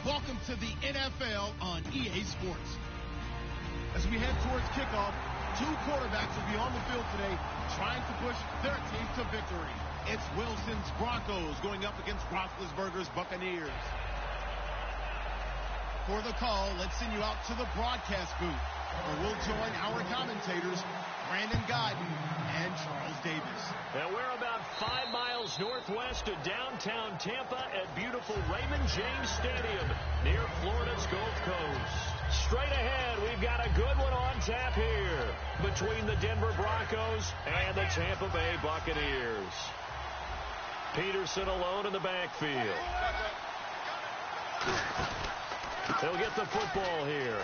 Welcome to the NFL on EA Sports. As we head towards kickoff, two quarterbacks will be on the field today trying to push their team to victory. It's Wilson's Broncos going up against Roethlisberger's Buccaneers. For the call, let's send you out to the broadcast booth, where we'll join our commentators, Brandon Guyton and Charles Davis. And we're about 5 miles northwest of downtown Tampa at beautiful Raymond James Stadium near Florida's Gulf Coast. Straight ahead, we've got a good one on tap here between the Denver Broncos and the Tampa Bay Buccaneers. Peterson alone in the backfield. He'll get the football here.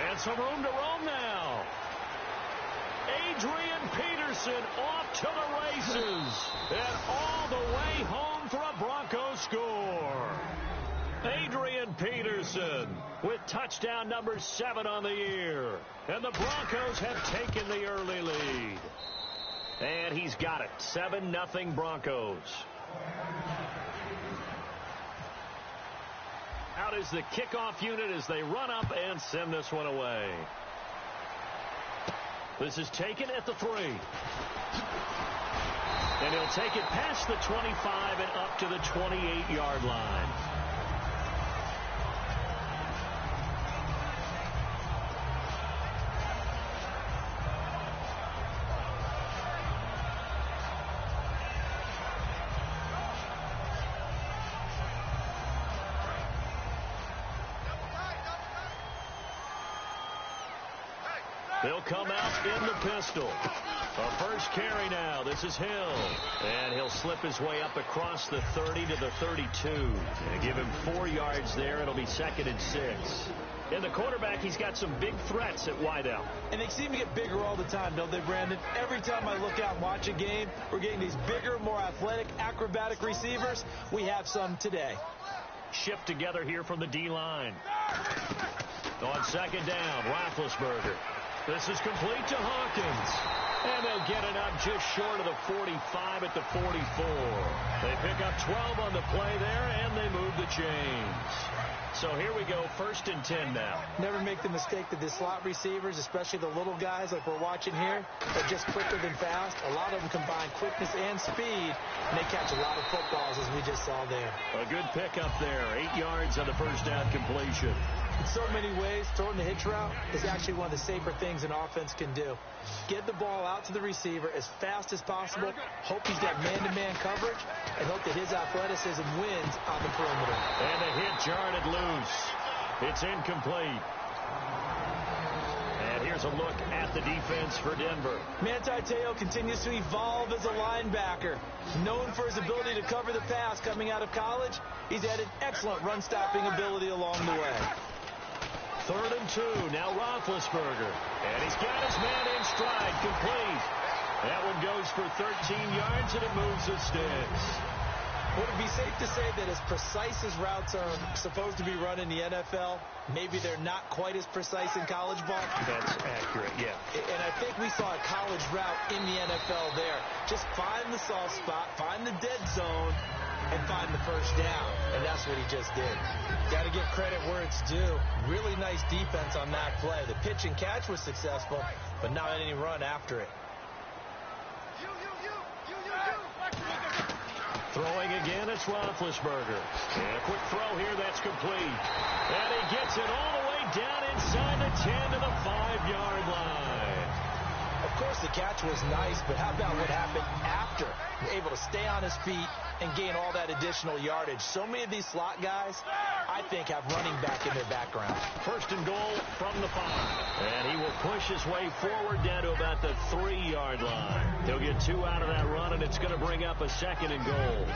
And some room to roam now. Adrian Peterson off to the races. And all the way home for a Broncos score. Adrian Peterson with touchdown number 7 on the year. And the Broncos have taken the early lead. And he's got it. 7-0 Broncos. Out is the kickoff unit as they run up and send this one away. This is taken at the 3. And he'll take it past the 25 and up to the 28-yard line. They'll come out in the pistol. A first carry now. This is Hill. And he'll slip his way up across the 30 to the 32. And give him 4 yards there. It'll be 2nd and 6. And the quarterback, he's got some big threats at wideout. And they seem to get bigger all the time, don't they, Brandon? Every time I look out and watch a game, we're getting these bigger, more athletic, acrobatic receivers. We have some today. Shift together here from the D-line. On 2nd down, Roethlisberger. This is complete to Hawkins. And they'll get it up just short of the 45 at the 44. They pick up 12 on the play there, and they move the chains. So here we go, 1st and 10 now. Never make the mistake that the slot receivers, especially the little guys like we're watching here, are just quicker than fast. A lot of them combine quickness and speed, and they catch a lot of footballs, as we just saw there. A good pickup there, 8 yards on the first down completion. In so many ways, throwing the hitch route is actually one of the safer things an offense can do. Get the ball out to the receiver as fast as possible, hope he's got man-to-man coverage, and hope that his athleticism wins on the perimeter. And the hit jarred loose. It's incomplete. And here's a look at the defense for Denver. Manti Te'o continues to evolve as a linebacker. Known for his ability to cover the pass coming out of college, he's added excellent run-stopping ability along the way. 3rd and 2, now Roethlisberger. And he's got his man in stride, complete. That one goes for 13 yards, and it moves the sticks. Would it be safe to say that as precise as routes are supposed to be run in the NFL, maybe they're not quite as precise in college ball? That's accurate, yeah. And I think we saw a college route in the NFL there. Just find the soft spot, find the dead zone, and find the first down. And that's what he just did. Got to give credit where it's due. Really nice defense on that play. The pitch and catch was successful, but not any run after it. Throwing again, it's Roethlisberger. And a quick throw here, that's complete. And he gets it all the way down inside the 10 to the 5-yard line. Of course, the catch was nice, but how about what happened after? Able to stay on his feet and gain all that additional yardage. So many of these slot guys, I think, have running back in their background. 1st and goal from the 5. And he will push his way forward down to about the 3-yard line. He'll get 2 out of that run, and it's going to bring up a 2nd and goal.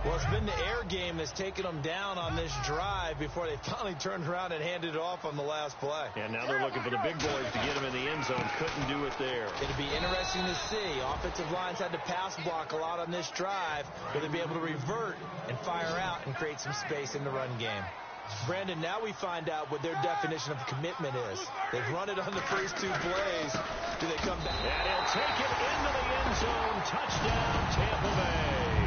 Well, it's been the air game that's taken them down on this drive before they finally turned around and handed it off on the last play. And now they're looking for the big boys to get him in the end zone. Couldn't do it there. It'll be interesting to see. Offensive lines had to pass block a lot on this drive. Will they be able to revert and fire out and create some space in the run game? Brandon, now we find out what their definition of commitment is. They've run it on the first 2 plays. Do they come back? And he'll take it into the end zone. Touchdown, Tampa Bay.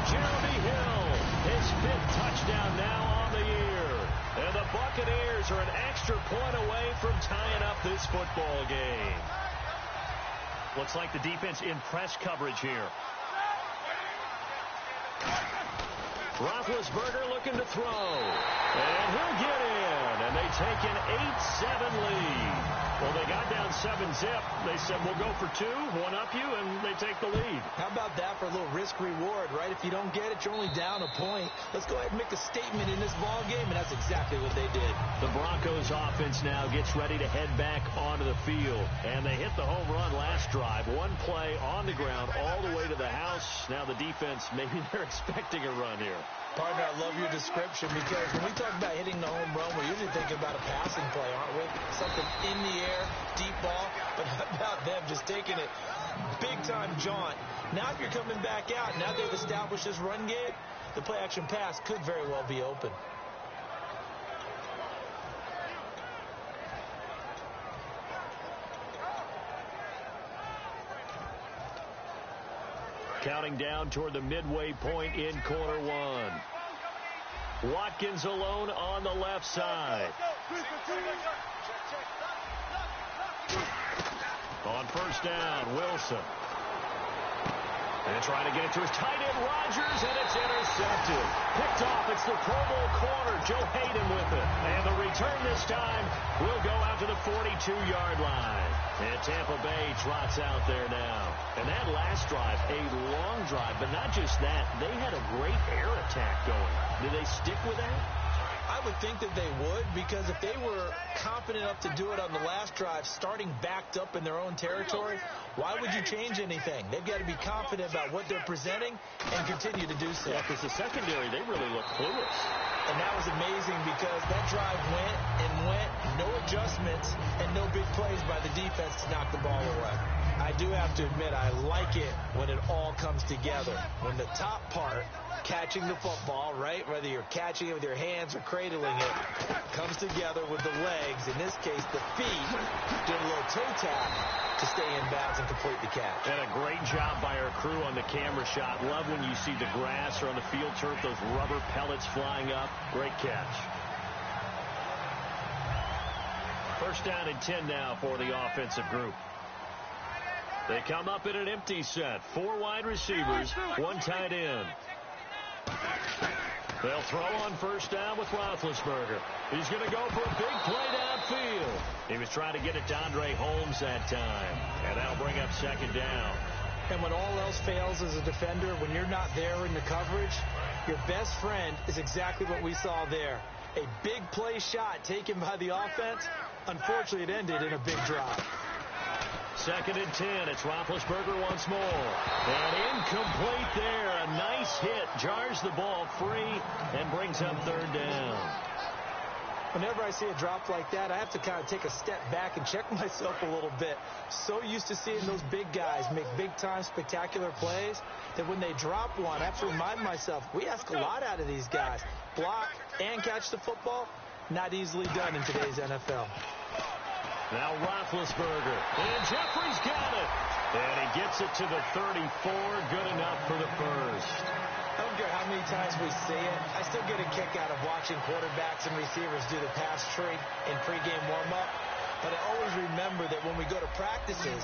Jeremy Hill, his 5th touchdown now on the Broncos are an extra point away from tying up this football game. Looks like the defense in press coverage here. Roethlisberger looking to throw. And he'll get in. And they take an 8-7 lead. Well, they got down 7-zip. They said, we'll go for 2, one up you, and they take the lead. How about that for a little risk-reward, right? If you don't get it, you're only down a point. Let's go ahead and make a statement in this ball game, and that's exactly what they did. The Broncos offense now gets ready to head back onto the field. And they hit the home run last drive. One play on the ground all the way to the house. Now the defense, maybe they're expecting a run here. Partner, I love your description because when we talk about hitting the home run, we're usually thinking about a passing play, aren't we? Something in the air, deep ball. But how about them just taking it big-time jaunt? Now if you're coming back out, now they've established this run game, the play-action pass could very well be open. Counting down toward the midway point in quarter one. Watkins alone on the left side. On first down, Wilson. And trying to get it to his tight end, Rodgers, and it's intercepted. Picked off. It's the Pro Bowl corner, Joe Hayden with it. And the return this time will go out to the 42-yard line. And Tampa Bay trots out there now. And that last drive, a long drive, but not just that. They had a great air attack going. Did they stick with that? I would think that they would, because if they were confident enough to do it on the last drive, starting backed up in their own territory, why would you change anything? They've got to be confident about what they're presenting and continue to do so. Yeah, because the secondary, they really look clueless. And that was amazing because that drive went and went, no adjustments, and no big plays by the defense to knock the ball away. I do have to admit, I like it when it all comes together. When the top part, catching the football, right, whether you're catching it with your hands or cradling it, comes together with the legs, in this case the feet, doing a little toe tap to stay in bounds and complete the catch. And a great job by our crew on the camera shot. Love when you see the grass or on the field turf, those rubber pellets flying up. Great catch. First down and 10 now for the offensive group. They come up in an empty set. 4 wide receivers, 1 tight end. They'll throw on first down with Roethlisberger. He's going to go for a big play downfield. He was trying to get it to Andre Holmes that time. And that'll bring up second down. And when all else fails as a defender, when you're not there in the coverage, your best friend is exactly what we saw there. A big play shot taken by the offense. Unfortunately, it ended in a big drop. Second and 10. It's Roethlisberger once more. And incomplete there. A nice hit. Jars the ball free and brings up third down. Whenever I see a drop like that, I have to kind of take a step back and check myself a little bit. So used to seeing those big guys make big-time spectacular plays that when they drop one, I have to remind myself, we ask a lot out of these guys. Block and catch the football, not easily done in today's NFL. Now Roethlisberger. And Jeffrey's got it. And he gets it to the 34. Good enough for the first. I don't care how many times we see it. I still get a kick out of watching quarterbacks and receivers do the pass tree in pregame warm-up. But I always remember that when we go to practices,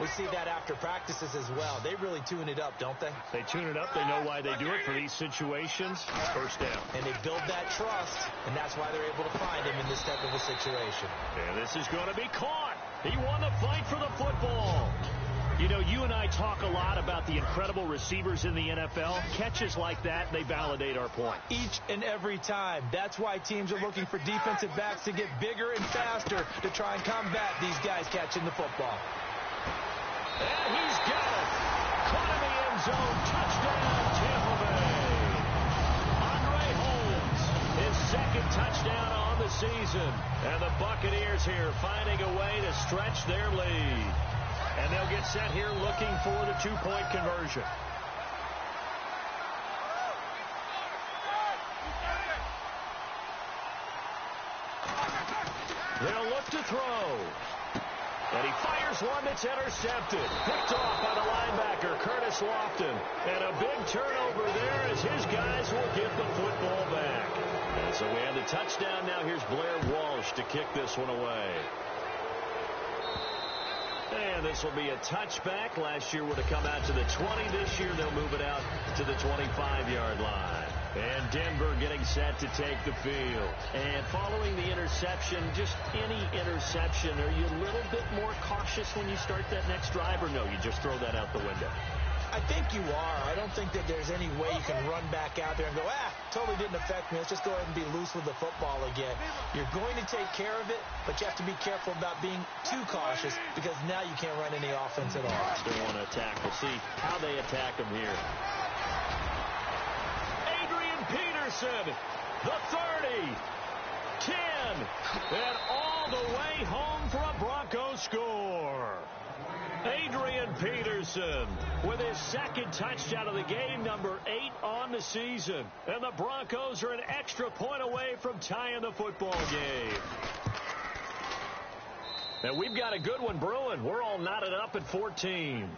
we see that after practices as well. They really tune it up, don't they? They tune it up. They know why they do it for these situations. It's first down. And they build that trust, and that's why they're able to find him in this type of a situation. And this is going to be caught. He won the fight for the football. You know, you and I talk a lot about the incredible receivers in the NFL. Catches like that, they validate our point. Each and every time. That's why teams are looking for defensive backs to get bigger and faster to try and combat these guys catching the football. And he's got it. Caught in the end zone. Touchdown, Tampa Bay. Andre Holmes, his second touchdown on the season. And the Buccaneers here finding a way to stretch their lead. And they'll get set here looking for the two-point conversion. They'll look to throw. And he fires one that's intercepted. Picked off by the linebacker, Curtis Lofton. And a big turnover there as his guys will get the football back. And So we have the touchdown. Now here's Blair Walsh to kick this one away. And this will be a touchback. Last year would have come out to the 20. This year they'll move it out to the 25-yard line. And Denver getting set to take the field. And following the interception, just any interception, are you a little bit more cautious when you start that next drive, or no, you just throw that out the window? I think you are. I don't think that there's any way you can run back out there and go, totally didn't affect me. Let's just go ahead and be loose with the football again. You're going to take care of it, but you have to be careful about being too cautious because now you can't run any offense at all. Still want to attack. We'll see how they attack them here. Adrian Peterson, the 30, 10, and all the way home for a Broncos score. Adrian Peterson with his second touchdown of the game, number 8 on the season. And the Broncos are an extra point away from tying the football game. And we've got a good one brewing. We're all knotted up at 14.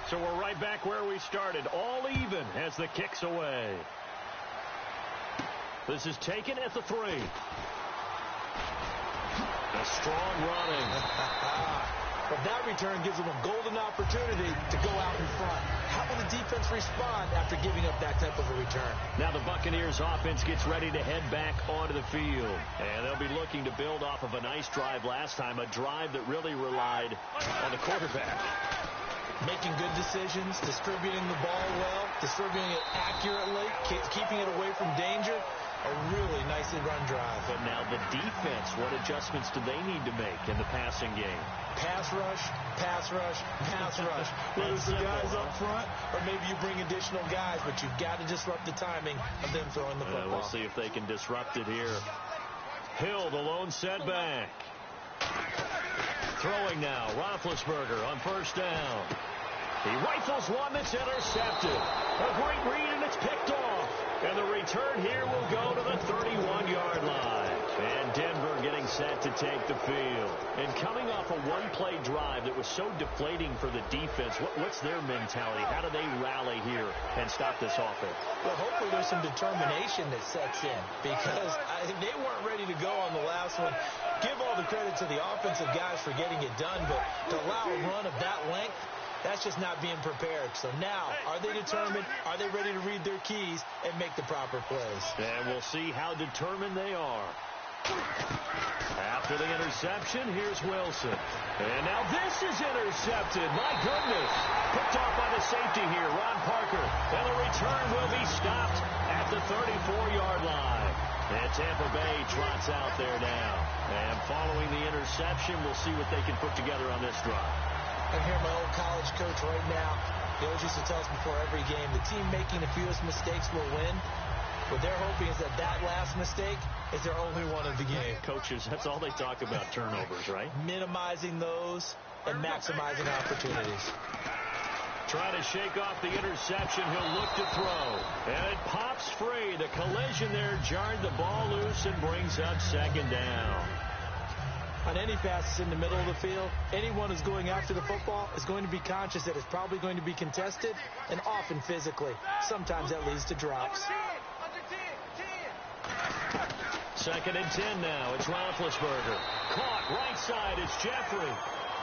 So we're right back where we started, all even as the kick's away. This is taken at the 3. A strong running. But that return gives them a golden opportunity to go out in front. How will the defense respond after giving up that type of a return? Now the Buccaneers offense gets ready to head back onto the field. And they'll be looking to build off of a nice drive last time, a drive that really relied on the quarterback. Making good decisions, distributing the ball well, distributing it accurately, keeping it away from danger. A really nicely run drive. But now the defense, what adjustments do they need to make in the passing game? Pass rush, pass rush, pass rush. Whether it's the guys up front or maybe you bring additional guys, but you've got to disrupt the timing of them throwing the football. We'll see if they can disrupt it here. Hill, the lone setback. Throwing now, Roethlisberger on first down. He rifles one that's intercepted. A great read, and it's picked off. And the return here will go to the 31-yard line. And Denver getting set to take the field. And coming off a one-play drive that was so deflating for the defense, what's their mentality? How do they rally here and stop this offense? Well, hopefully there's some determination that sets in because they weren't ready to go on the last one. Give all the credit to the offensive guys for getting it done, but to allow a run of that length, that's just not being prepared. So now, are they determined? Are they ready to read their keys and make the proper plays? And we'll see how determined they are. After the interception, here's Wilson. And now this is intercepted. My goodness. Picked off by the safety here, Ron Parker. And the return will be stopped at the 34-yard line. And Tampa Bay trots out there now. And following the interception, we'll see what they can put together on this drive. I hear my old college coach right now. He always used to tell us before every game, the team making the fewest mistakes will win. What they're hoping is that last mistake is their only one of the game. Coaches, that's all they talk about, turnovers, right? Minimizing those and maximizing opportunities. Trying to shake off the interception. He'll look to throw. And it pops free. The collision there jarred the ball loose and brings up second down. On any passes in the middle of the field, anyone who's going after the football is going to be conscious that it's probably going to be contested and often physically. Sometimes that leads to drops. Second and 10 now. It's Roethlisberger. Caught right side. It's Jeffrey.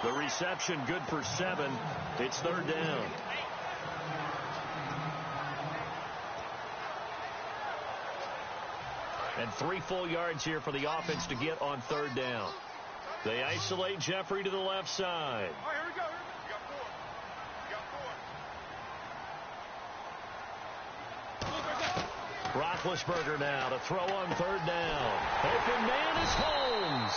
The reception good for 7. It's third down. And 3 full yards here for the offense to get on third down. They isolate Jeffrey to the left side. All right, here we go. We got 4. Roethlisberger now to throw on third down. Open man is Holmes.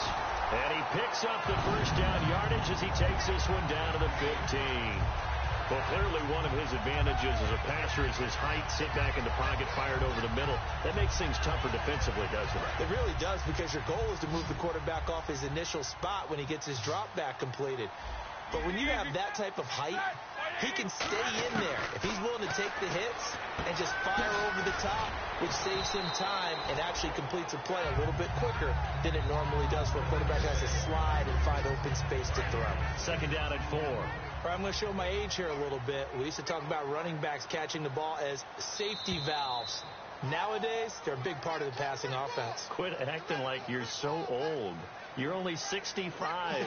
And he picks up the first down yardage as he takes this one down to the 15. Well, clearly one of his advantages as a passer is his height, sit back in the pocket, fired over the middle. That makes things tougher defensively, doesn't it? It really does, because your goal is to move the quarterback off his initial spot when he gets his drop back completed. But when you have that type of height, he can stay in there. If he's willing to take the hits and just fire over the top, which saves him time and actually completes a play a little bit quicker than it normally does, where a quarterback has to slide and find open space to throw. Second down at 4. Or I'm going to show my age here a little bit. We used to talk about running backs catching the ball as safety valves. Nowadays, they're a big part of the passing offense. Quit acting like you're so old. You're only 65.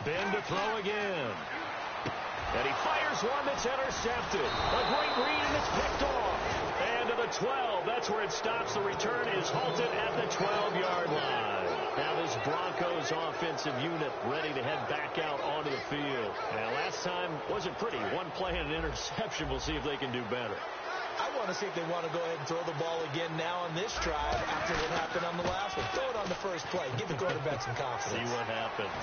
Ben to throw again. And he fires one that's intercepted. A great read, and it's picked off. And to the 12. That's where it stops. The return is halted at the 12-yard line. Now this Broncos offensive unit ready to head back out onto the field. And last time wasn't pretty. One play and an interception. We'll see if they can do better. I want to see if they want to go ahead and throw the ball again now on this drive after what happened on the last one. Throw it on the first play. Give the quarterback some confidence. See what happens.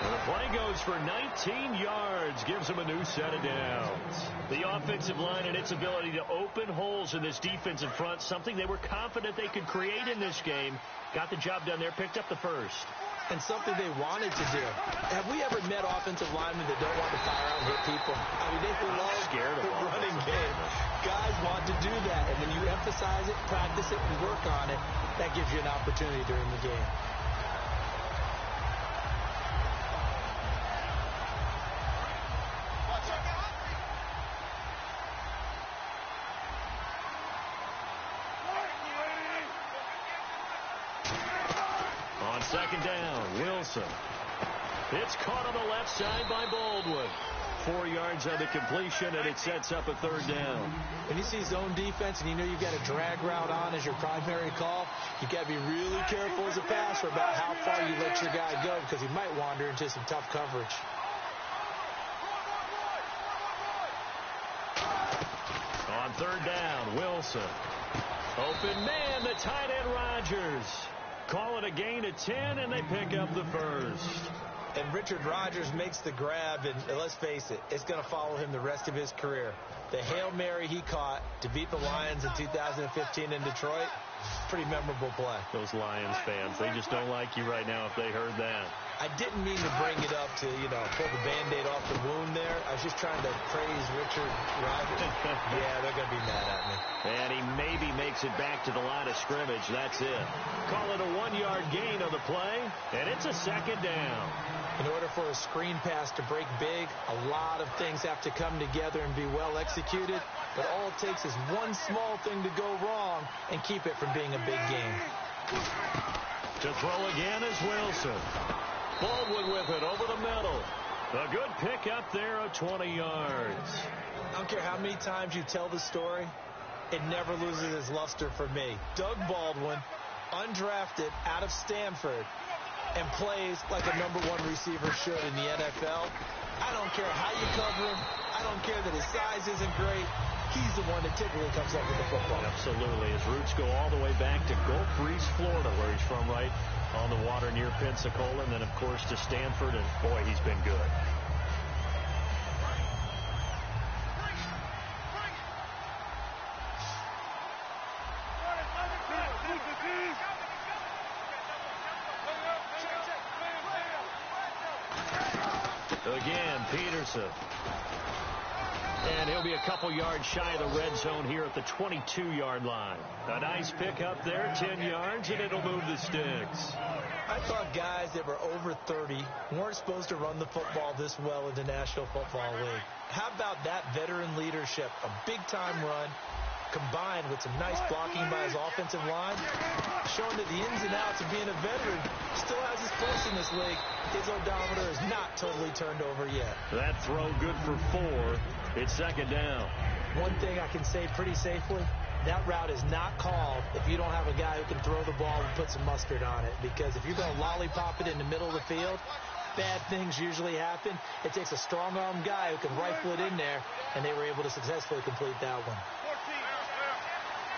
And the play goes for 19 yards, gives them a new set of downs. The offensive line and its ability to open holes in this defensive front, something they were confident they could create in this game. Got the job done there, picked up the first. And something they wanted to do. Have we ever met offensive linemen that don't want to fire out and hit people? I mean, they love the running game. Guys want to do that, and when you emphasize it, practice it, and work on it, that gives you an opportunity during the game. Second down, Wilson. It's caught on the left side by Baldwin. 4 yards on the completion, and it sets up a third down. When you see zone defense and you know you've got a drag route on as your primary call, you got to be really careful as a passer about how far you let your guy go because he might wander into some tough coverage. On third down, Wilson. Open man, the tight end Rodgers. Call it a gain of 10, and they pick up the first. And Richard Rodgers makes the grab, and let's face it, it's going to follow him the rest of his career. The Hail Mary he caught to beat the Lions in 2015 in Detroit, pretty memorable play. Those Lions fans, they just don't like you right now if they heard that. I didn't mean to bring it up to, pull the Band-Aid off the wound there. I was just trying to praise Richard Rodgers. Yeah, they're going to be mad at me. And he maybe makes it back to the line of scrimmage. That's it. Call it a 1-yard gain on the play, and it's a second down. In order for a screen pass to break big, a lot of things have to come together and be well executed. But all it takes is one small thing to go wrong and keep it from being a big game. To throw again is Wilson. Baldwin with it over the middle. A good pick up there of 20 yards. I don't care how many times you tell the story, it never loses its luster for me. Doug Baldwin, undrafted out of Stanford, and plays like a #1 receiver should in the NFL. I don't care how you cover him. I don't care that his size isn't great. He's the one that typically comes up with the football. Absolutely. His roots go all the way back to Gulf Breeze, Florida, where he's from, right on the water near Pensacola, and then, of course, to Stanford, and, boy, he's been good. Again, Peterson. And he'll be a couple yards shy of the red zone here at the 22-yard line. A nice pick up there, 10 yards, and it'll move the sticks. I thought guys that were over 30 weren't supposed to run the football this well in the National Football League. How about that veteran leadership? A big-time run combined with some nice blocking by his offensive line, showing that the ins and outs of being a veteran still has his place in this league. His odometer is not totally turned over yet. That throw good for 4. It's second down. One thing I can say pretty safely, that route is not called if you don't have a guy who can throw the ball and put some mustard on it. Because if you're going to lollipop it in the middle of the field, bad things usually happen. It takes a strong-arm guy who can rifle it in there, and they were able to successfully complete that one.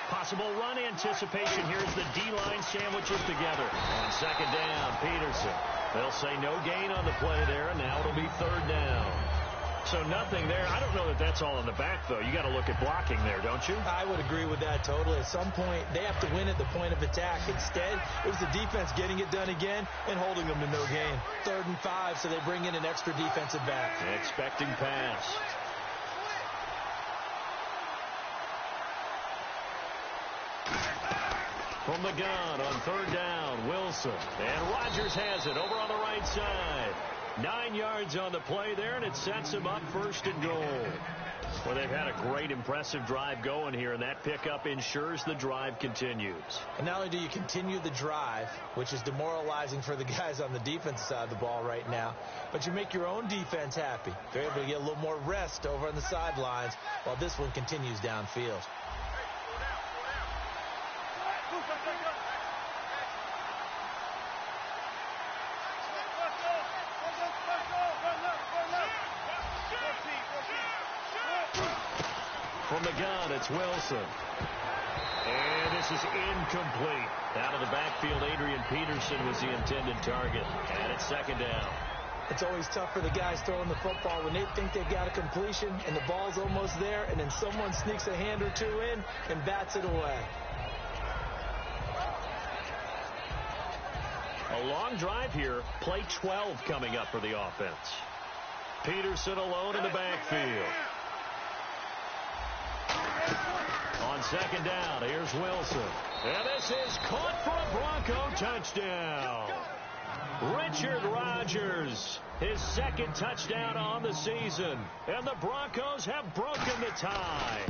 Possible run anticipation. Here's the D-line sandwiches together. On second down, Peterson. They'll say no gain on the play there, and now it'll be third down. So nothing there. I don't know that that's all in the back, though. You got to look at blocking there, don't you? I would agree with that totally. At some point, they have to win at the point of attack. Instead, it was the defense getting it done again and holding them to no gain. 3rd and 5, so they bring in an extra defensive back. Expecting pass. From the gun on third down, Wilson. And Rodgers has it over on the right side. 9 yards on the play there, and it sets him up first and goal. Well, they've had a great, impressive drive going here, and that pickup ensures the drive continues. And not only do you continue the drive, which is demoralizing for the guys on the defensive side of the ball right now, but you make your own defense happy. They're able to get a little more rest over on the sidelines while this one continues downfield. From the gun, it's Wilson. And this is incomplete. Out of the backfield, Adrian Peterson was the intended target. And it's second down. It's always tough for the guys throwing the football when they think they've got a completion and the ball's almost there, and then someone sneaks a hand or two in and bats it away. A long drive here. Play 12 coming up for the offense. Peterson alone in the backfield. On second down, here's Wilson. And this is caught for a Bronco touchdown. Richard Rodgers, his second touchdown on the season. And the Broncos have broken the tie.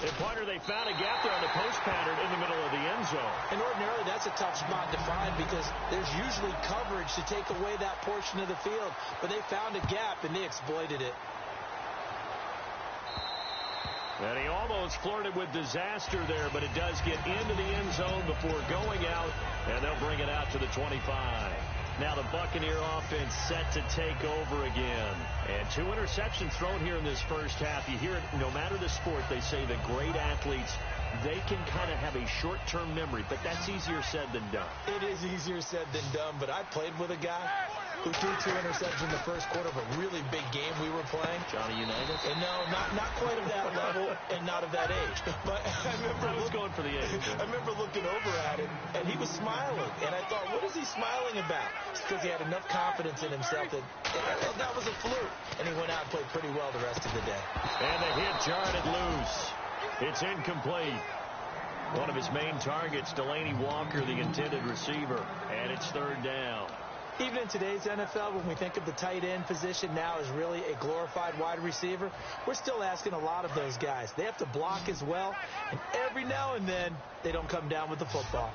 And partner, they found a gap there on the post pattern in the middle of the end zone. And ordinarily, that's a tough spot to find because there's usually coverage to take away that portion of the field. But they found a gap, and they exploited it. And he almost flirted with disaster there, but it does get into the end zone before going out, and they'll bring it out to the 25. Now the Buccaneer offense set to take over again. And 2 interceptions thrown here in this first half. You hear it no matter the sport, they say that great athletes, they can kind of have a short-term memory, but that's easier said than done. It is easier said than done, but I played with a guy who threw 2 interceptions in the first quarter of a really big game we were playing. Johnny Unitas? And no, not quite of that level and not of that age. But I was going for the age. I remember looking over at him, and he was smiling. And I thought, what is he smiling about? It's because he had enough confidence in himself that that was a fluke. And he went out and played pretty well the rest of the day. And the hit jarred it loose. It's incomplete. One of his main targets, Delaney Walker, the intended receiver. And it's third down. Even in today's NFL, when we think of the tight end position now as really a glorified wide receiver, we're still asking a lot of those guys. They have to block as well, and every now and then, they don't come down with the football.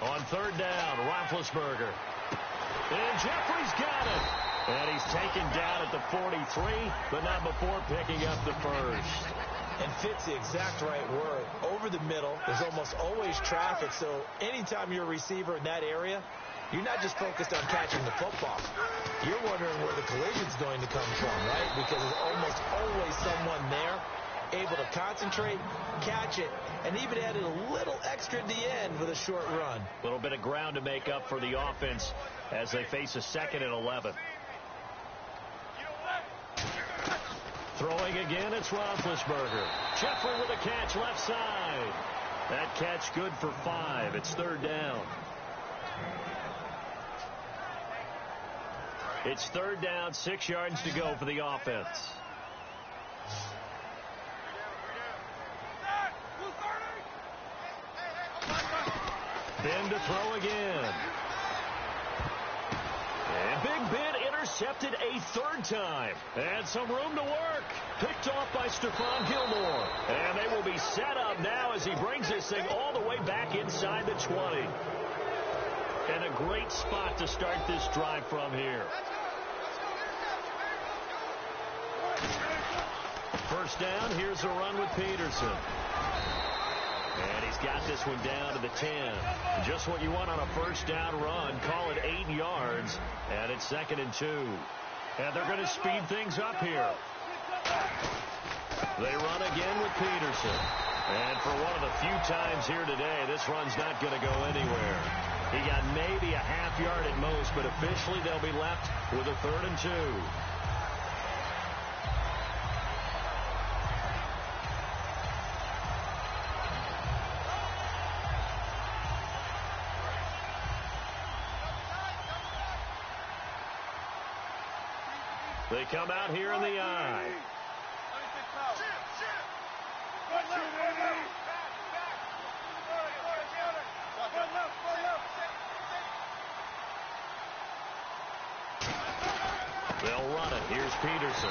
On third down, Roethlisberger. And Jeffrey's got it. And he's taken down at the 43, but not before picking up the first. And fits the exact right word. Over the middle, there's almost always traffic, so anytime you're a receiver in that area, you're not just focused on catching the football. You're wondering where the collision's going to come from, right? Because there's almost always someone there able to concentrate, catch it, and even added a little extra at the end with a short run. A little bit of ground to make up for the offense as they face a 2nd and 11. Throwing again, it's Roethlisberger. Jeffrey with a catch left side. That catch good for 5. It's third down. It's third down, 6 yards to go for the offense. Ben to throw again. And Big Ben intercepted a 3rd time. And some room to work. Picked off by Stephon Gilmore. And they will be set up now as he brings this thing all the way back inside the 20. And a great spot to start this drive from here. First down, here's a run with Peterson. And he's got this one down to the 10. Just what you want on a first down run. Call it 8 yards. And it's 2nd and 2. And they're going to speed things up here. They run again with Peterson. And for one of the few times here today, this run's not going to go anywhere. He got maybe a half yard at most, but officially they'll be left with a 3rd and 2. They come out here in the I. They'll run it. Here's Peterson.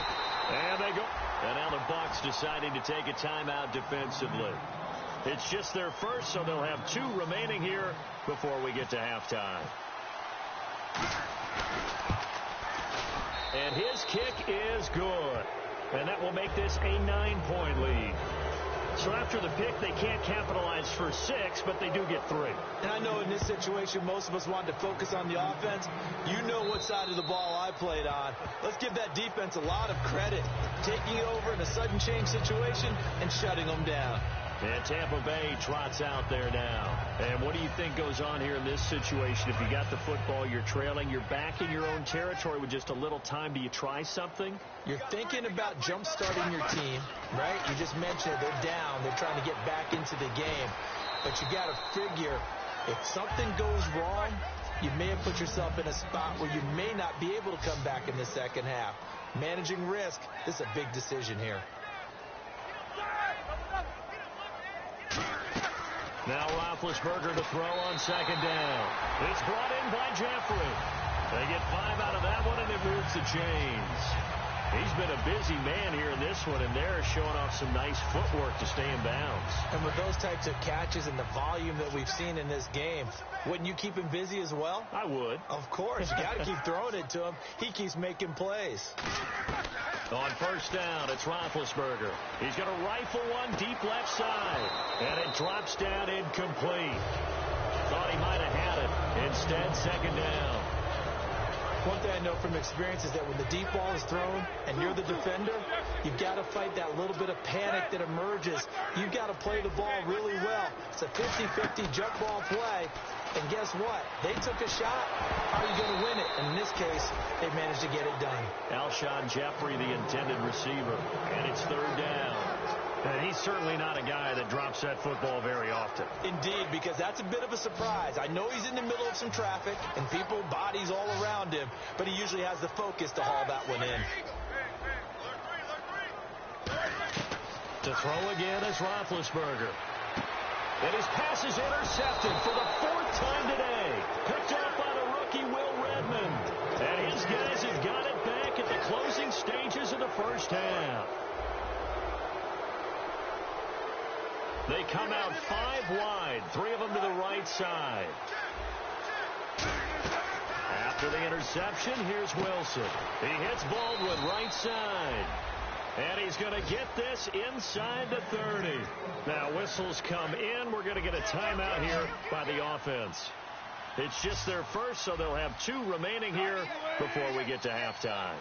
And they go. And now the Bucs deciding to take a timeout defensively. It's just their first, so they'll have 2 remaining here before we get to halftime. And his kick is good. And that will make this a 9-point lead. So after the pick, they can't capitalize for 6, but they do get 3. And I know in this situation, most of us wanted to focus on the offense. You know what side of the ball I played on. Let's give that defense a lot of credit, taking it over in a sudden change situation and shutting them down. And Tampa Bay trots out there now. And what do you think goes on here in this situation? If you got the football, you're trailing, you're back in your own territory with just a little time. Do you try something? You're thinking about jump-starting your team, right? You just mentioned they're down. They're trying to get back into the game. But you got to figure if something goes wrong, you may have put yourself in a spot where you may not be able to come back in the second half. Managing risk, this is a big decision here. Now Roethlisberger to throw on second down. It's brought in by Jeffrey. They get 5 out of that one, and it moves the chains. He's been a busy man here in this one, and they're showing off some nice footwork to stay in bounds. And with those types of catches and the volume that we've seen in this game, wouldn't you keep him busy as well? I would. Of course. You got to keep throwing it to him. He keeps making plays. On first down, it's Roethlisberger. He's going to rifle one deep left side, and it drops down incomplete. Thought he might have had it. Instead, second down. One thing I know from experience is that when the deep ball is thrown and you're the defender, you've got to fight that little bit of panic that emerges. You've got to play the ball really well. It's a 50-50 jump ball play. And guess what? They took a shot. How are you going to win it? And in this case, they managed to get it done. Alshon Jeffrey, the intended receiver. And it's third down. And he's certainly not a guy that drops that football very often. Indeed, because that's a bit of a surprise. I know he's in the middle of some traffic and people, bodies all around him, but he usually has the focus to haul that one in. To throw again is Roethlisberger. And his pass is intercepted for the 4th time today. Picked off by the rookie Will Redmond. And his guys have got it back at the closing stages of the first half. They come out 5 wide, 3 of them to the right side. After the interception, here's Wilson. He hits Baldwin right side. And he's going to get this inside the 30. Now whistles come in. We're going to get a timeout here by the offense. It's just their first, so they'll have 2 remaining here before we get to halftime.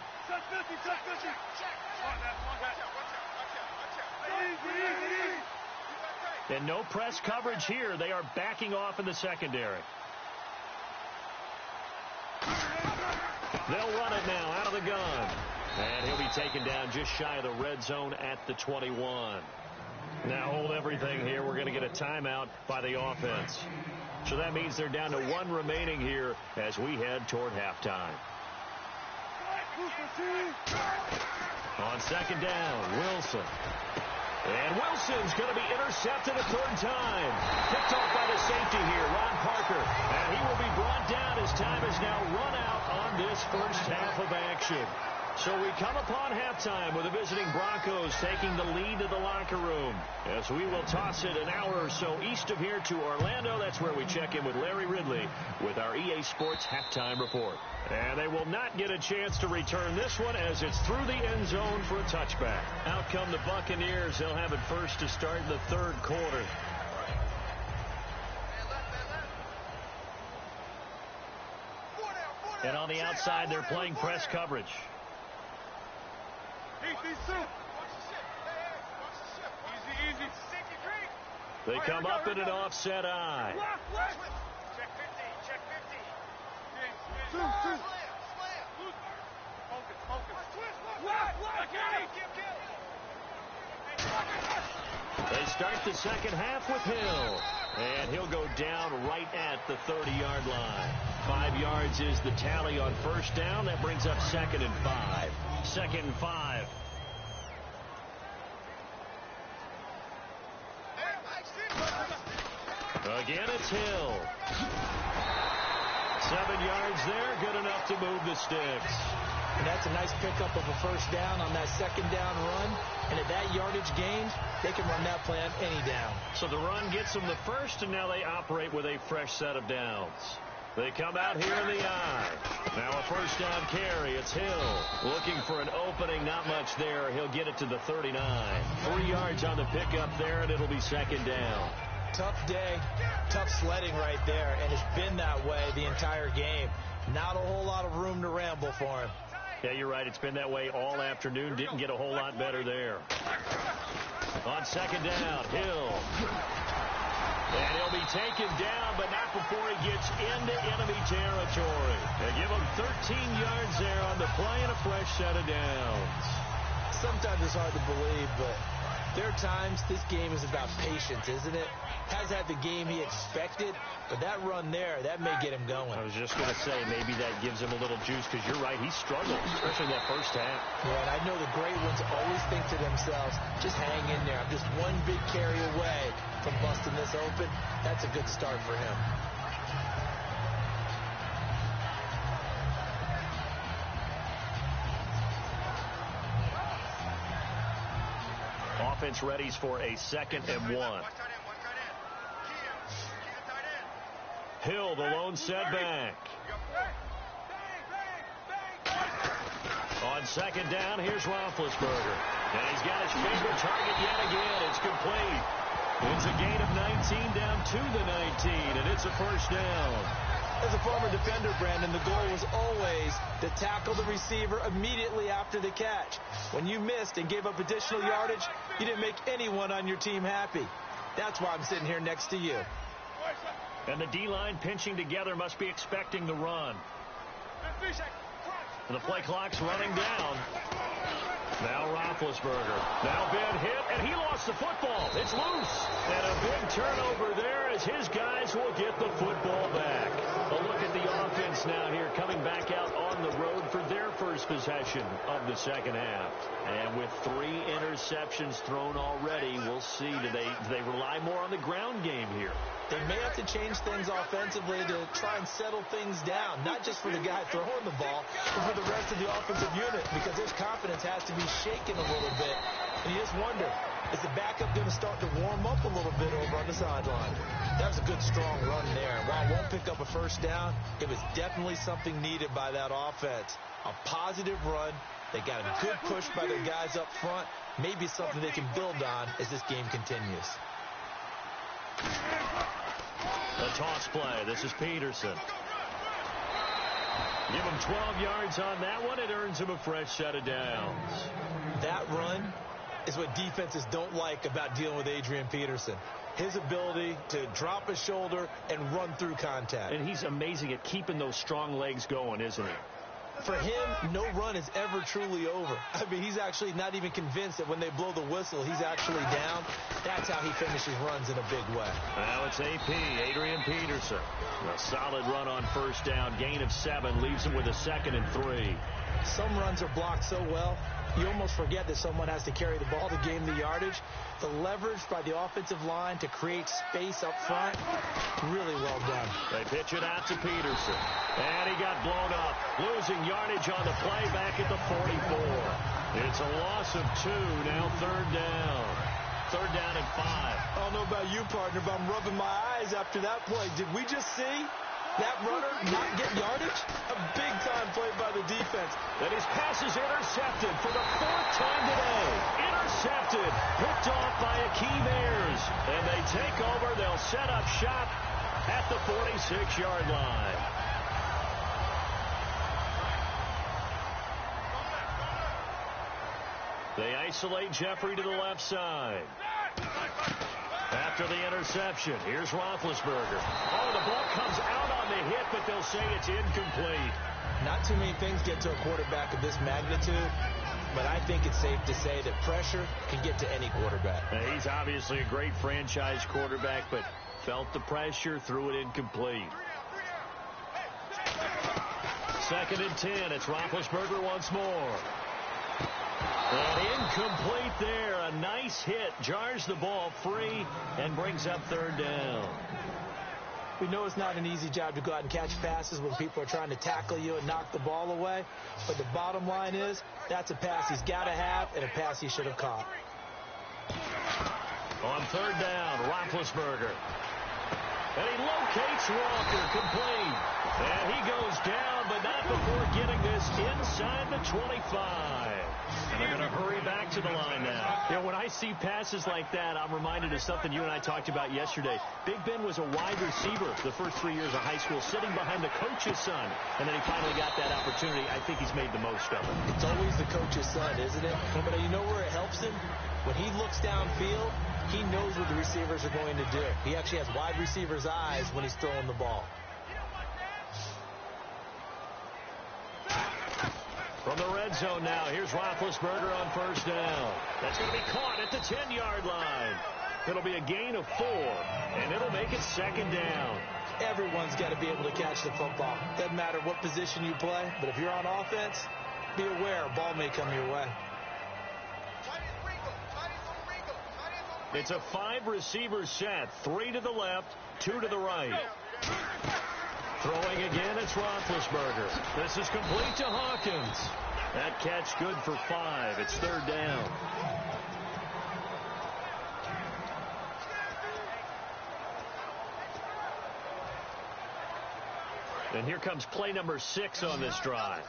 And no press coverage here. They are backing off in the secondary. They'll run it now out of the gun. And he'll be taken down just shy of the red zone at the 21. Now hold everything here. We're going to get a timeout by the offense. So that means they're down to 1 remaining here as we head toward halftime. On second down, Wilson. And Wilson's going to be intercepted a 3rd time. Picked off by the safety here, Ron Parker. And he will be brought down as time is now run out on this first half of action. So we come upon halftime with the visiting Broncos taking the lead to the locker room. As we will toss it an hour or so east of here to Orlando. That's where we check in with Larry Ridley with our EA Sports halftime report. And they will not get a chance to return this one as it's through the end zone for a touchback. Out come the Buccaneers. They'll have it first to start the 3rd quarter. And on the outside, they're playing press coverage. They come up in an offset eye. They start the second half with Hill. And he'll go down right at the 30-yard line. 5 yards is the tally on first down. That brings up 2nd and 5. 2nd and 5. Again, it's Hill. 7 yards there, good enough to move the sticks. And that's a nice pickup of a first down on that second down run. And at that yardage gained, they can run that play on any down. So the run gets them the first, and now they operate with a fresh set of downs. They come out here in the eye. Now a first down carry. It's Hill looking for an opening. Not much there. He'll get it to the 39. 3 yards on the pickup there, and it'll be second down. Tough day, tough sledding right there, and it's been that way the entire game. Not a whole lot of room to ramble for him. Yeah, you're right. It's been that way all afternoon. Didn't get a whole lot better there. On second down, Hill. And he'll be taken down, but not before he gets into enemy territory. They give him 13 yards there on the play and a fresh set of downs. Sometimes it's hard to believe, but there are times this game is about patience, isn't it? Has had the game he expected, but that run there, that may get him going. I was just going to say, maybe that gives him a little juice, because you're right, he struggled, especially that first half. Yeah, and I know the great ones always think to themselves, just hang in there. I'm just one big carry away from busting this open. That's a good start for him. Offense readies for a 2nd and 1. Hill, the lone setback. On second down, here's Roethlisberger. And he's got his favorite target yet again. It's complete. It's a gain of 19 down to the 19, and it's a first down. As a former defender, Brandon, the goal was always to tackle the receiver immediately after the catch. When you missed and gave up additional yardage, you didn't make anyone on your team happy. That's why I'm sitting here next to you. And the D-line pinching together must be expecting the run. And the play clock's running down. Now Roethlisberger. Now Ben hit, and he lost the football. It's loose. And a big turnover there as his guys will get the football back. A look at the offense now here coming back out on the road for their first possession of the second half. And with 3 interceptions thrown already, we'll see. Do they rely more on the ground game here? They may have to change things offensively to try and settle things down, not just for the guy throwing the ball, but for the rest of the offensive unit, because his confidence has to be shaken a little bit. And you just wonder, is the backup going to start to warm up a little bit over on the sideline? That was a good, strong run there. While it won't pick up a first down, it was definitely something needed by that offense. A positive run. They got a good push by their guys up front. Maybe something they can build on as this game continues. A toss play. This is Peterson. Give him 12 yards on that one. It earns him a fresh set of downs. That run is what defenses don't like about dealing with Adrian Peterson. His ability to drop his shoulder and run through contact. And he's amazing at keeping those strong legs going, isn't he? For him, no run is ever truly over. I mean, he's actually not even convinced that when they blow the whistle, he's actually down. That's how he finishes runs in a big way. Now it's AP, Adrian Peterson. A solid run on first down. Gain of 7 leaves him with a 2nd and 3. Some runs are blocked so well, you almost forget that someone has to carry the ball to gain the yardage. The leverage by the offensive line to create space up front, really well done. They pitch it out to Peterson. And he got blown up. Losing yardage on the play back at the 44. It's a loss of 2, now 3rd down. 3rd down and 5. I don't know about you, partner, but I'm rubbing my eyes after that play. Did we just see that runner not get yardage? A big-time play by the defense. And his pass is intercepted for the 4th time today. Intercepted. Picked off by Akeem Ayers. And they take over. They'll set up shop at the 46-yard line. They isolate Jeffrey to the left side. After the interception, here's Roethlisberger. Oh, the ball comes out on the hit, but they'll say it's incomplete. Not too many things get to a quarterback of this magnitude, but I think it's safe to say that pressure can get to any quarterback. Now, he's obviously a great franchise quarterback, but felt the pressure, threw it incomplete. 2nd and 10. It's Roethlisberger once more. And incomplete there. A nice hit. Jars the ball free and brings up 3rd down. We know it's not an easy job to go out and catch passes when people are trying to tackle you and knock the ball away. But the bottom line is, that's a pass he's got to have and a pass he should have caught. On third down, Roethlisberger. And he locates Walker, complete. And he goes down, but not before getting this inside the 25. And they're going to hurry back to the line now. You know, when I see passes like that, I'm reminded of something you and I talked about yesterday. Big Ben was a wide receiver the first 3 years of high school, sitting behind the coach's son. And then he finally got that opportunity. I think he's made the most of it. It's always the coach's son, isn't it? But you know where it helps him? When he looks downfield, he knows what the receivers are going to do. He actually has wide receivers' eyes when he's throwing the ball. From the red zone now, here's Roethlisberger on first down. That's going to be caught at the 10-yard line. It'll be a gain of 4, and it'll make it second down. Everyone's got to be able to catch the football. Doesn't matter what position you play, but if you're on offense, be aware a ball may come your way. It's a 5-receiver set, 3 to the left, 2 to the right. Throwing again, it's Roethlisberger. This is complete to Hawkins. That catch good for 5. It's third down. And here comes play number 6 on this drive.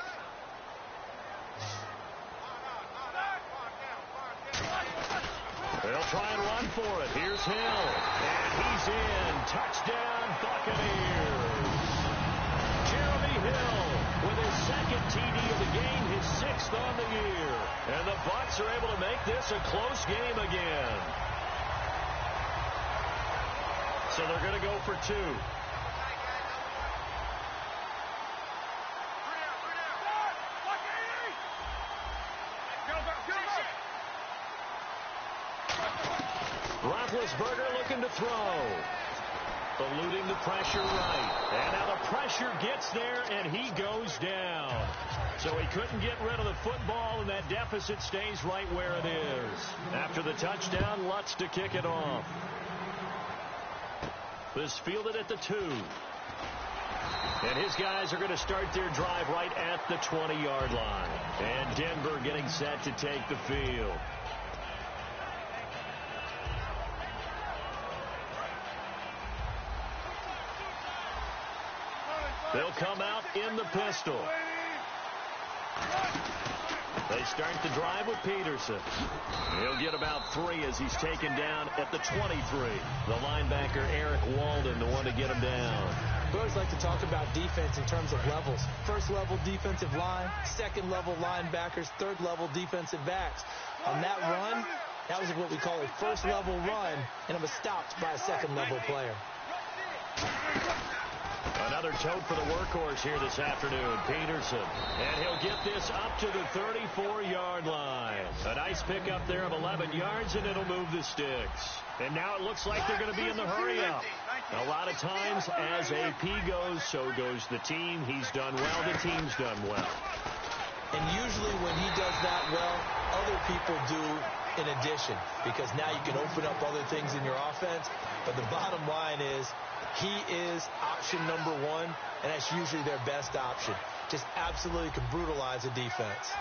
They'll try and run for it. Here's Hill. And he's in. Touchdown, Buccaneers. Jeremy Hill with his second TD of the game, his 6th on the year. And the Bucs are able to make this a close game again. So they're going to go for 2. Roethlisberger looking to throw. Eluding the pressure right. And now the pressure gets there, and he goes down. So he couldn't get rid of the football, and that deficit stays right where it is. After the touchdown, Lutz to kick it off. This fielded at the 2. And his guys are going to start their drive right at the 20-yard line. And Denver getting set to take the field. They'll come out in the pistol. They start the drive with Peterson. He'll get about 3 as he's taken down at the 23. The linebacker, Eric Walden, the one to get him down. We always like to talk about defense in terms of levels. First-level defensive line, second-level linebackers, third-level defensive backs. On that run, that was what we call a first-level run, and it was stopped by a second-level player. Another tote for the workhorse here this afternoon, Peterson. And he'll get this up to the 34-yard line. A nice pickup there of 11 yards, and it'll move the sticks. And now it looks like they're going to be in the hurry-up. A lot of times, as AP goes, so goes the team. He's done well, the team's done well. And usually when he does that well, other people do in addition, because now you can open up other things in your offense. But the bottom line is, he is option number 1, and that's usually their best option. Just absolutely can brutalize a defense.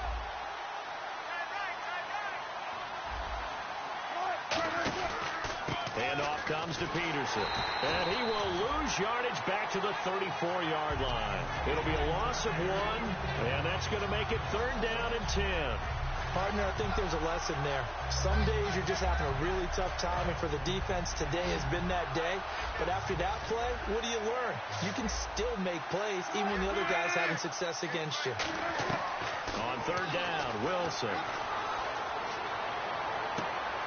Handoff comes to Peterson. And he will lose yardage back to the 34-yard line. It'll be a loss of 1, and that's going to make it third down and 10. Partner, I think there's a lesson there. Some days you're just having a really tough time, and for the defense, today has been that day. But after that play, what do you learn? You can still make plays, even when the other guy's having success against you. On third down, Wilson.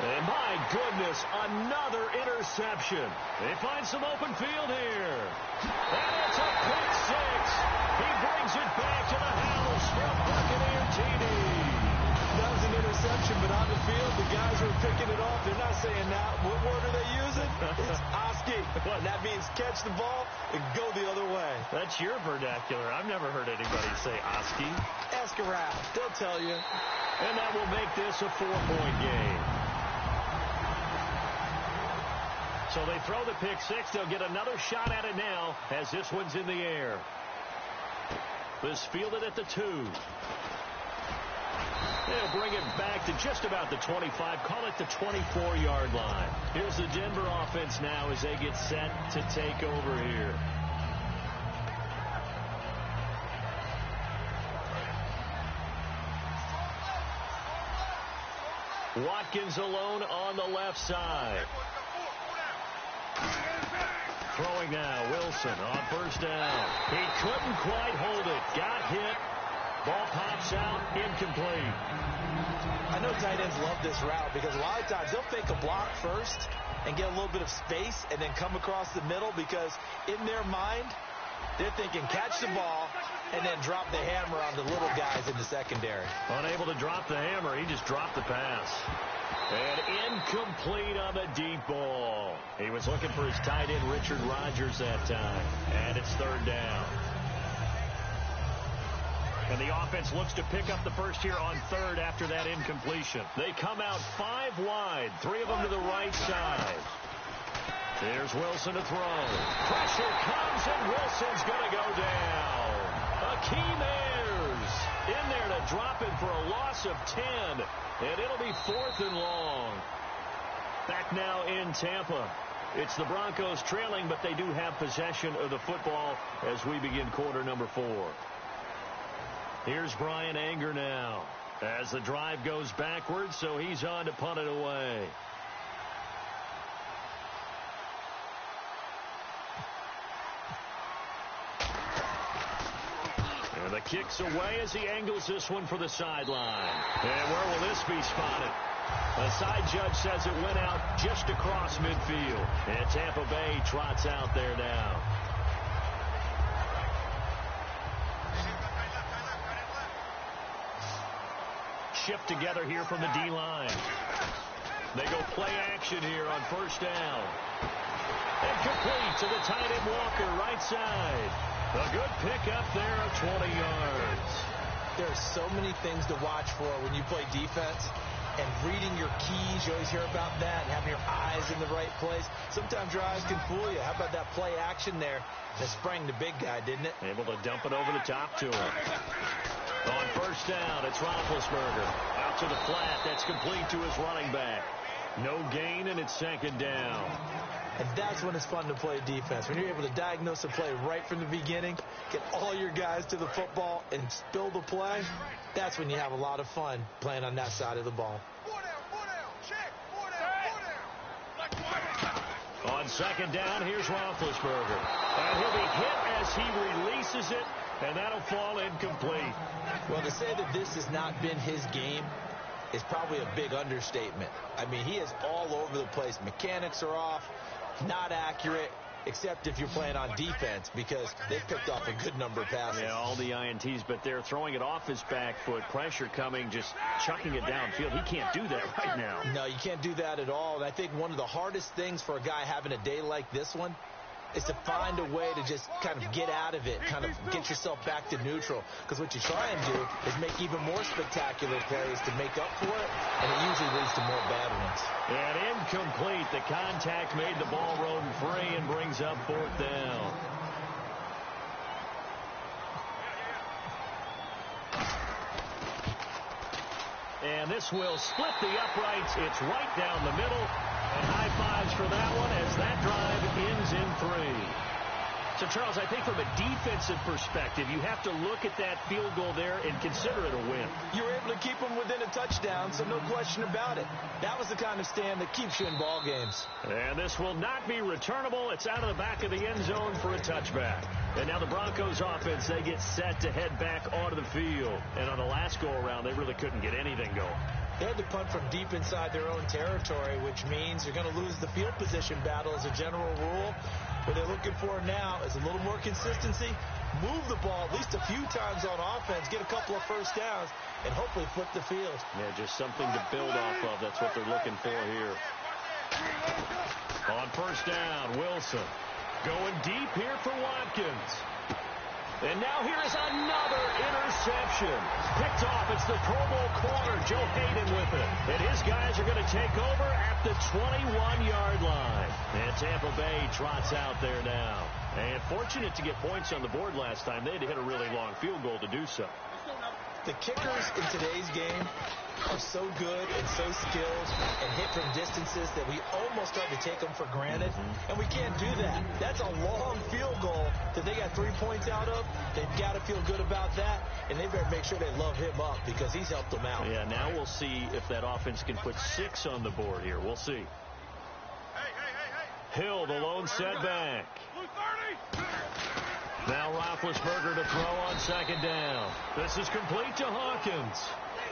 And my goodness, another interception. They find some open field here. And it's a pick 6. He brings it back to the house from Buccaneer TD. That was an interception, but on the field, the guys were picking it off. They're not saying that. What word are they using? It's Oski. And that means catch the ball and go the other way. That's your vernacular. I've never heard anybody say Oski. Ask around. They'll tell you. And that will make this a 4-point game. So they throw the pick six. They'll get another shot at it now as this one's in the air. This fielded at the 2. They'll bring it back to just about the 25. Call it the 24-yard line. Here's the Denver offense now as they get set to take over here. Watkins alone on the left side. Throwing now, Wilson on first down. He couldn't quite hold it. Got hit. Ball pops out, incomplete. I know tight ends love this route because a lot of times they'll fake a block first and get a little bit of space and then come across the middle because in their mind, they're thinking catch the ball and then drop the hammer on the little guys in the secondary. Unable to drop the hammer, he just dropped the pass. And incomplete on the deep ball. He was looking for his tight end, Richard Rodgers, that time. And it's third down. And the offense looks to pick up the first here on third after that incompletion. They come out 5 wide, 3 of them to the right side. There's Wilson to throw. Pressure comes, and Wilson's going to go down. Akeem Ayers in there to drop it for a loss of 10. And it'll be 4th and long. Back now in Tampa. It's the Broncos trailing, but they do have possession of the football as we begin quarter number 4. Here's Brian Anger now as the drive goes backwards, so he's on to punt it away. And the kick's away as he angles this one for the sideline. And where will this be spotted? The side judge says it went out just across midfield. And Tampa Bay trots out there now. Shift together here from the D-line. They go play action here on first down. And complete to the tight end Walker, right side. A good pick up there of 20 yards. There are so many things to watch for when you play defense. And reading your keys, you always hear about that, and having your eyes in the right place. Sometimes your eyes can fool you. How about that play action there that sprang the big guy, didn't it? Able to dump it over the top to him. On first down, it's Roethlisberger. Out to the flat. That's complete to his running back. No gain, and it's second down. And that's when it's fun to play defense. When you're able to diagnose a play right from the beginning, get all your guys to the football, and spill the play, that's when you have a lot of fun playing on that side of the ball. On second down, here's Roethlisberger. And he'll be hit as he releases it, and that'll fall incomplete. Well, to say that this has not been his game is probably a big understatement. I mean, he is all over the place. Mechanics are off, not accurate, except if you're playing on defense, because they picked off a good number of passes. Yeah, all the INTs, but they're throwing it off his back foot. Pressure coming, just chucking it downfield. He can't do that right now. No, you can't do that at all. And I think one of the hardest things for a guy having a day like this one is to find a way to just kind of get out of it, kind of get yourself back to neutral. Because what you try and do is make even more spectacular plays to make up for it, and it usually leads to more bad ones. And incomplete. The contact made the ball roam free and brings up 4th down. And this will split the uprights. It's right down the middle. And high fives for that one as that drive ends in 3. So, Charles, I think from a defensive perspective, you have to look at that field goal there and consider it a win. You were able to keep them within a touchdown, so no question about it. That was the kind of stand that keeps you in ball games. And this will not be returnable. It's out of the back of the end zone for a touchback. And now the Broncos offense, they get set to head back onto the field. And on the last go-around, they really couldn't get anything going. They had to punt from deep inside their own territory, which means you're going to lose the field position battle as a general rule. What they're looking for now is a little more consistency, move the ball at least a few times on offense, get a couple of first downs, and hopefully flip the field. Yeah, just something to build off of. That's what they're looking for here. On first down, Wilson going deep here for Watkins. And now here is another interception. Picked off. It's the Pro Bowl corner, Joe Hayden, with it. And his guys are going to take over at the 21-yard line. And Tampa Bay trots out there now. And fortunate to get points on the board last time. They had to hit a really long field goal to do so. The kickers in today's game are so good and so skilled and hit from distances that we almost start to take them for granted. And we can't do that. That's a long field goal that they got 3 points out of. They've got to feel good about that, and they better make sure they love him up because he's helped them out. Yeah, now we'll see if that offense can put 6 on the board here. We'll see. Hill, the lone setback. Now Roethlisberger to throw on second down. This is complete to Hawkins.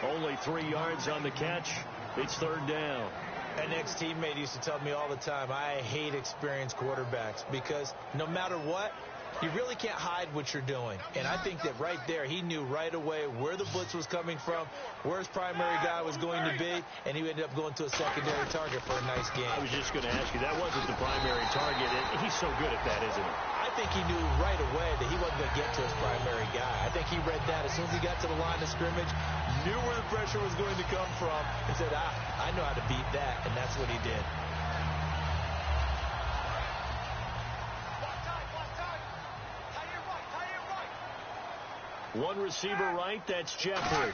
Only 3 yards on the catch. It's third down. An ex-teammate used to tell me all the time, I hate experienced quarterbacks because no matter what, you really can't hide what you're doing. And I think that right there, he knew right away where the blitz was coming from, where his primary guy was going to be, and he ended up going to a secondary target for a nice game. I was just going to ask you, that wasn't the primary target. He's so good at that, isn't he? I think he knew right away that he wasn't going to get to his primary guy. I think he read that as soon as he got to the line of scrimmage, knew where the pressure was going to come from, and said, I know how to beat that, and that's what he did. One receiver right, that's Jeffrey.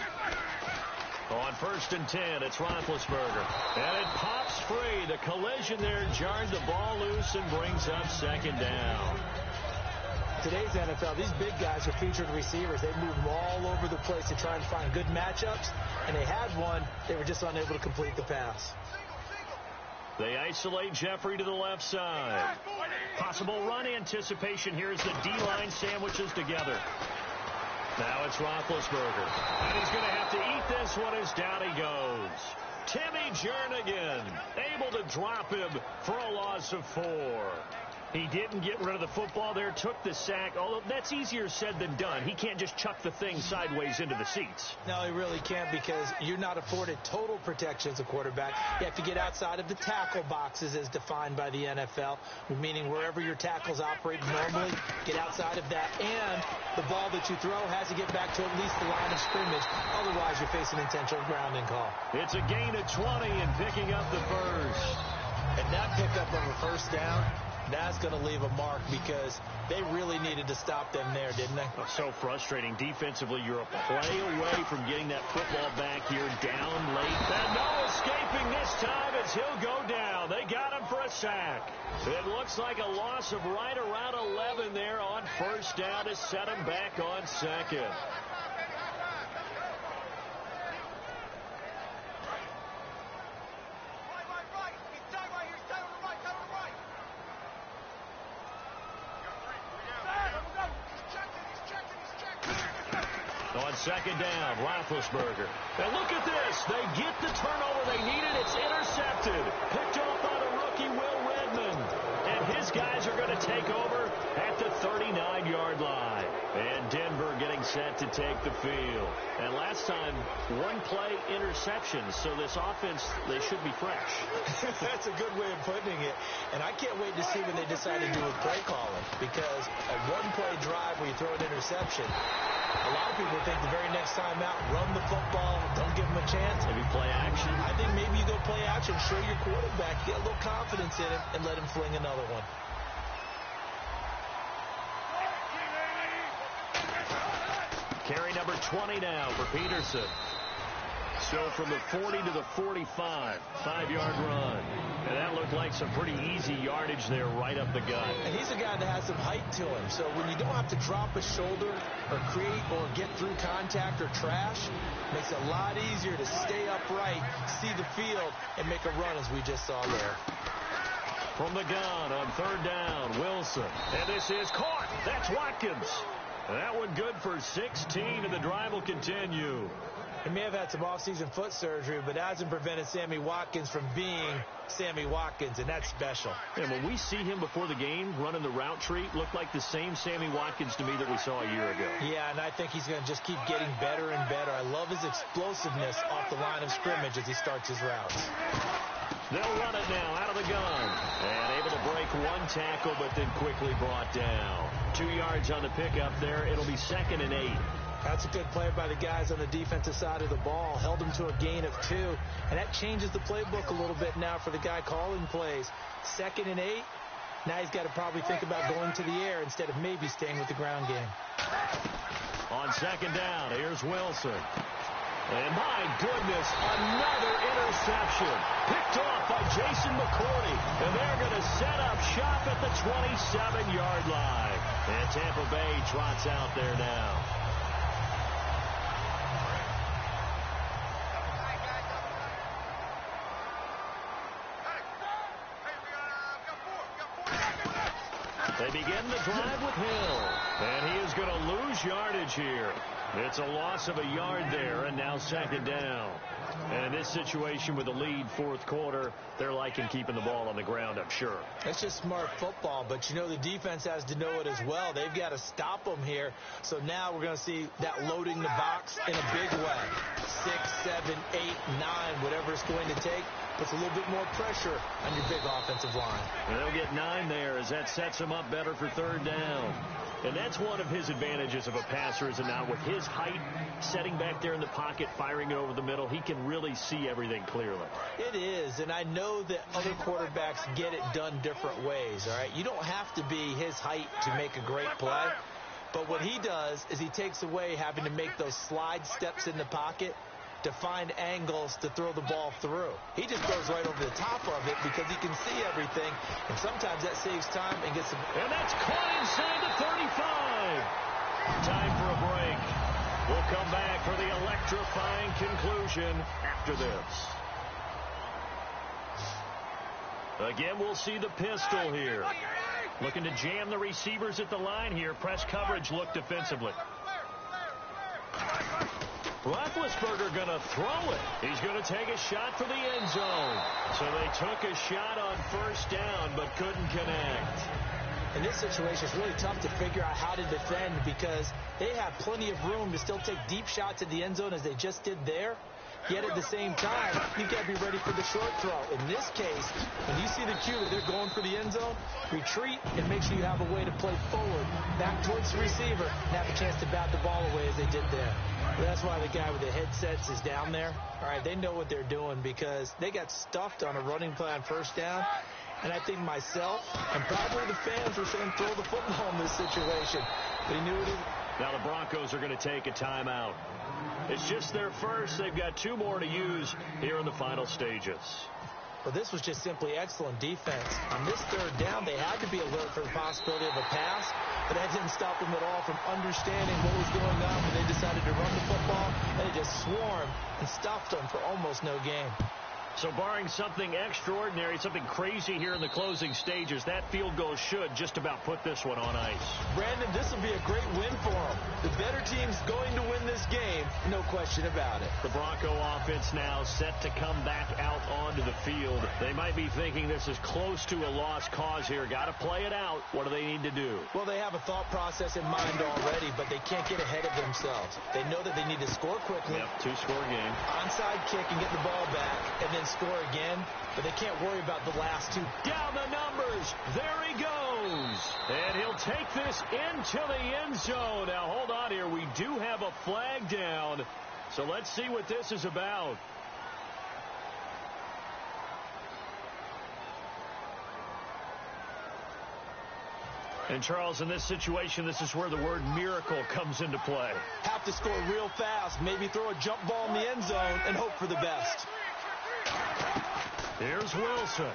On 1st and 10, it's Roethlisberger. And it pops free. The collision there jarred the ball loose and brings up second down. Today's NFL, these big guys are featured receivers. They move them all over the place to try and find good matchups, and they had one. They were just unable to complete the pass. They isolate Jeffrey to the left side. Possible run anticipation here as the D-line sandwiches together. Now it's Roethlisberger. And he's going to have to eat this one as down he goes. Timmy Jernigan able to drop him for a loss of 4. He didn't get rid of the football there, took the sack, although that's easier said than done. He can't just chuck the thing sideways into the seats. No, he really can't because you're not afforded total protection as a quarterback. You have to get outside of the tackle boxes as defined by the NFL, meaning wherever your tackles operate normally, get outside of that. And the ball that you throw has to get back to at least the line of scrimmage. Otherwise, you're facing intentional grounding call. It's a gain of 20 and picking up the first. And that pickup of a first down, that's going to leave a mark because they really needed to stop them there, didn't they? Oh, so frustrating. Defensively, you're a play away from getting that football back here down late. And no escaping this time as he'll go down. They got him for a sack. It looks like a loss of right around 11 there on first down to set him back on second. On second down, Roethlisberger. And look at this. They get the turnover they needed. It's intercepted. Picked off by the rookie, Will Redmond. And his guys are going to take over at the 39-yard line. And Denver getting set to take the field. And last time, one-play interceptions. So this offense, they should be fresh. That's a good way of putting it. And I can't wait to see when they decide to do a play calling. Because a one-play drive where you throw an interception, a lot of people think the very next time out, run the football, don't give them a chance. Maybe play action. I think maybe you go play action, show your quarterback, get a little confidence in him, and let him fling another one. Carry number 20 now for Peterson. So from the 40 to the 45, 5-yard run. And that looked like some pretty easy yardage there right up the gut. And he's a guy that has some height to him. So when you don't have to drop a shoulder or create or get through contact or trash, it makes it a lot easier to stay upright, see the field, and make a run as we just saw there. From the gun on third down, Wilson. And this is caught. That's Watkins. That one good for 16, and the drive will continue. He may have had some off-season foot surgery, but that hasn't prevented Sammy Watkins from being Sammy Watkins, and that's special. And when we see him before the game running the route tree, looked like the same Sammy Watkins to me that we saw a year ago. Yeah, and I think he's going to just keep getting better and better. I love his explosiveness off the line of scrimmage as he starts his routes. They'll run it now out of the gun. And able to break one tackle, but then quickly brought down. 2 yards on the pickup there. It'll be 2nd and 8. That's a good play by the guys on the defensive side of the ball. Held them to a gain of 2. And that changes the playbook a little bit now for the guy calling plays. 2nd and 8. Now he's got to probably think about going to the air instead of maybe staying with the ground game. On 2nd down, here's Wilson. And my goodness, another interception. Picked off by Jason McCourty. And they're going to set up shop at the 27-yard line. And Tampa Bay trots out there now. They begin the drive with Hill. And he is going to lose yardage here. It's a loss of a yard there, and now 2nd down. And in this situation with the lead 4th quarter, they're liking keeping the ball on the ground, I'm sure. That's just smart football, but you know the defense has to know it as well. They've got to stop them here. So now we're going to see that loading the box in a big way. 6, 7, 8, 9, whatever it's going to take. Puts a little bit more pressure on your big offensive line. And they'll get 9 there as that sets him up better for 3rd down. And that's one of his advantages of a passer, is it not? With his height, setting back there in the pocket, firing it over the middle, he can really see everything clearly. It is, and I know that other quarterbacks get it done different ways, all right? You don't have to be his height to make a great play. But what he does is he takes away having to make those slide steps in the pocket to find angles to throw the ball through. He just goes right over the top of it because he can see everything, and sometimes that saves time and gets some... And that's caught inside the 35. Time for a break. We'll come back for the electrifying conclusion after this. Again, we'll see the pistol here. Looking to jam the receivers at the line here. Press coverage look defensively. Roethlisberger going to throw it. He's going to take a shot for the end zone. So they took a shot on 1st down, but couldn't connect. In this situation, it's really tough to figure out how to defend because they have plenty of room to still take deep shots at the end zone as they just did there. Yet at the same time, you've got to be ready for the short throw. In this case, when you see the cue that they're going for the end zone, retreat and make sure you have a way to play forward, back towards the receiver, and have a chance to bat the ball away as they did there. But that's why the guy with the headsets is down there. All right, they know what they're doing because they got stuffed on a running play on 1st down. And I think myself and probably the fans were saying throw the football in this situation. But he knew it. Now the Broncos are going to take a timeout. It's just their first. They've got 2 more to use here in the final stages. Well, this was just simply excellent defense. On this 3rd down, they had to be alert for the possibility of a pass, but that didn't stop them at all from understanding what was going on when they decided to run the football, and they just swarmed and stopped them for almost no gain. So barring something extraordinary, something crazy here in the closing stages, that field goal should just about put this one on ice. Brandon, this will be a great win for them. The better team's going to win this game, no question about it. The Bronco offense now set to come back out onto the field. They might be thinking this is close to a lost cause here. Got to play it out. What do they need to do? Well, they have a thought process in mind already, but they can't get ahead of themselves. They know that they need to score quickly. Yep, 2-score game. Onside kick and get the ball back, and then score again, but they can't worry about the last 2. Down the numbers. There he goes. And he'll take this into the end zone. Now, hold on here. We do have a flag down, so let's see what this is about. And, Charles, in this situation, this is where the word miracle comes into play. Have to score real fast, maybe throw a jump ball in the end zone, and hope for the best. Here's Wilson.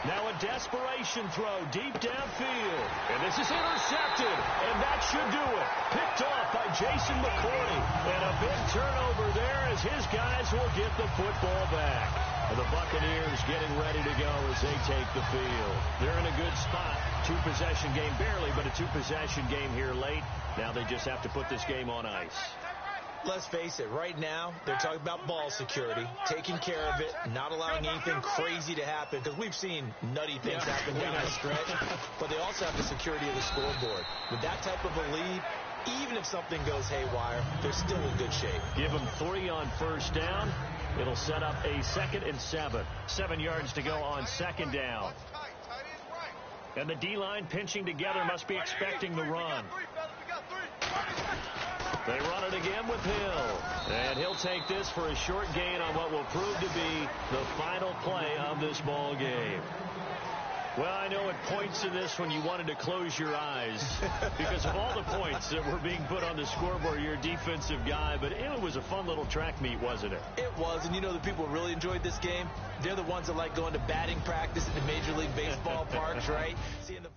Now a desperation throw deep downfield. And this is intercepted. And that should do it. Picked off by Jason McCourty. And a big turnover there as his guys will get the football back. And the Buccaneers getting ready to go as they take the field. They're in a good spot. 2-possession game, barely, but a 2-possession game here late. Now they just have to put this game on ice. Let's face it, right now, they're talking about ball security, taking care of it, not allowing anything crazy to happen, because we've seen nutty things happen down the stretch, but they also have the security of the scoreboard. With that type of a lead, even if something goes haywire, they're still in good shape. Give them 3 on 1st down. It'll set up a 2nd and 7. 7 yards to go on 2nd down. And the D-line pinching together must be expecting the run. They run it again with Hill. And he'll take this for a short gain on what will prove to be the final play of this ball game. Well, I know at points in this when you wanted to close your eyes because of all the points that were being put on the scoreboard. You're a defensive guy, but it was a fun little track meet, wasn't it? It was, and you know the people who really enjoyed this game? They're the ones that like going to batting practice at the Major League Baseball parks, right? Seeing the